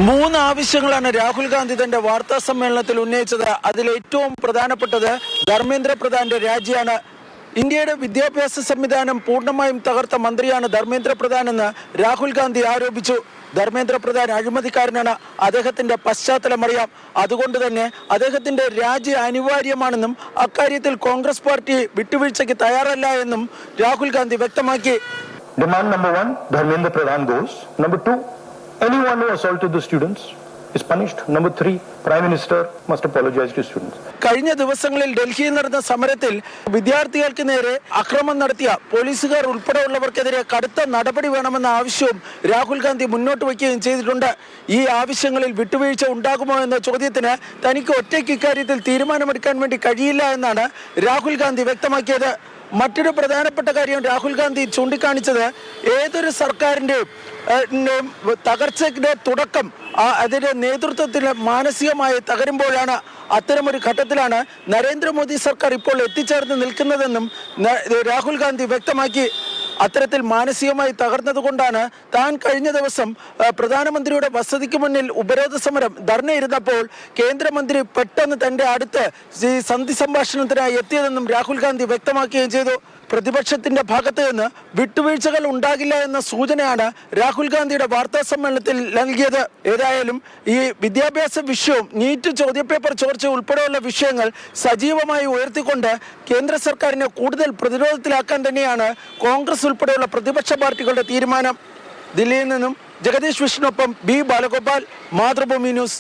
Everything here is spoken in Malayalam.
മൂന്ന് ആവശ്യങ്ങളാണ് രാഹുൽ ഗാന്ധി തന്റെ വാർത്താ സമ്മേളനത്തിൽ ഉന്നയിച്ചത്. അതിൽ ഏറ്റവും പ്രധാനപ്പെട്ടത് ധർമ്മേന്ദ്ര പ്രധാന്റെ രാജിയാണ്. ഇന്ത്യയുടെ വിദ്യാഭ്യാസ സംവിധാനം പൂർണ്ണമായും തകർത്ത മന്ത്രിയാണ് ധർമ്മേന്ദ്ര പ്രധാൻ എന്ന് രാഹുൽ ഗാന്ധി ആരോപിച്ചു. ധർമ്മേന്ദ്ര പ്രധാൻ അഴിമതിക്കാരനാണ്, അദ്ദേഹത്തിന്റെ പശ്ചാത്തലം അറിയാം. അതുകൊണ്ട് തന്നെ അദ്ദേഹത്തിന്റെ രാജി അനിവാര്യമാണെന്നും അക്കാര്യത്തിൽ കോൺഗ്രസ് പാർട്ടി വിട്ടുവീഴ്ചയ്ക്ക് തയ്യാറല്ല എന്നും രാഹുൽ ഗാന്ധി വ്യക്തമാക്കി. Demand number 1, Dharmendra Pradhan goes. Number 2, anyone who assaulted the students is punished. Number 3, Prime Minister must apologize to students. കഴിഞ്ഞ ദിവസങ്ങളിൽ ഡൽഹിയിൽ നടന്ന സമരത്തിൽ വിദ്യാർത്ഥികൾക്ക് നേരെ അക്രമം നടത്തിയ പോലീസുകാർ ഉൾപ്പെടെയുള്ളവർക്കെതിരെ കടുത്ത നടപടി വേണമെന്ന ആവശ്യവും രാഹുൽ ഗാന്ധി മുന്നോട്ട് വയ്ക്കുകയും ചെയ്തിട്ടുണ്ട്. ഈ ആവശ്യങ്ങളിൽ വിട്ടുവീഴ്ച ഉണ്ടാകുമോ എന്ന ചോദ്യത്തിന് തനിക്ക് ഒറ്റയ്ക്ക് ഇക്കാര്യത്തിൽ തീരുമാനമെടുക്കാൻ വേണ്ടി കഴിയില്ല എന്നാണ് രാഹുൽ ഗാന്ധി വ്യക്തമാക്കിയത്. മറ്റൊരു പ്രധാനപ്പെട്ട കാര്യം രാഹുൽ ഗാന്ധി ചൂണ്ടിക്കാണിച്ചത് ഏതൊരു സർക്കാരിൻ്റെയും തകർച്ചയുടെ തുടക്കം അതിന്റെ നേതൃത്വത്തിൽ മാനസികമായി തകരുമ്പോഴാണ്. അത്തരമൊരു ഘട്ടത്തിലാണ് നരേന്ദ്രമോദി സർക്കാർ ഇപ്പോൾ എത്തിച്ചേർന്ന് നിൽക്കുന്നതെന്നും രാഹുൽ ഗാന്ധി വ്യക്തമാക്കി. അത്തരത്തിൽ മാനസികമായി തകർന്നതുകൊണ്ടാണ് താൻ കഴിഞ്ഞ ദിവസം പ്രധാനമന്ത്രിയുടെ വസതിക്ക് മുന്നിൽ ഉപരോധ സമരം ധർണയിരുന്നപ്പോൾ കേന്ദ്രമന്ത്രി പെട്ടെന്ന് തന്റെ അടുത്ത് സന്ധി സംഭാഷണത്തിനായി എത്തിയതെന്നും രാഹുൽ ഗാന്ധി വ്യക്തമാക്കുകയും ചെയ്തു. പ്രതിപക്ഷത്തിന്റെ ഭാഗത്ത് നിന്ന് വിട്ടുവീഴ്ചകൾ ഉണ്ടാകില്ല എന്ന സൂചനയാണ് രാഹുൽ ഗാന്ധിയുടെ വാർത്താ സമ്മേളനത്തിൽ നൽകിയത്. ഏതായാലും ഈ വിദ്യാഭ്യാസ വിഷയവും നീറ്റ് ചോദ്യപേപ്പർ ചോർച്ച ഉൾപ്പെടെയുള്ള വിഷയങ്ങൾ സജീവമായി ഉയർത്തിക്കൊണ്ട് കേന്ദ്ര സർക്കാരിനെ കൂടുതൽ പ്രതിരോധത്തിലാക്കാൻ തന്നെയാണ് കോൺഗ്രസ് ഉൾപ്പെടെയുള്ള പ്രതിപക്ഷ പാർട്ടികളുടെ തീരുമാനം. ദില്ലിയിൽ നിന്നും ജഗദീഷ് വിഷ്ണുവൊപ്പം ബി ബാലഗോപാൽ, മാതൃഭൂമി ന്യൂസ്.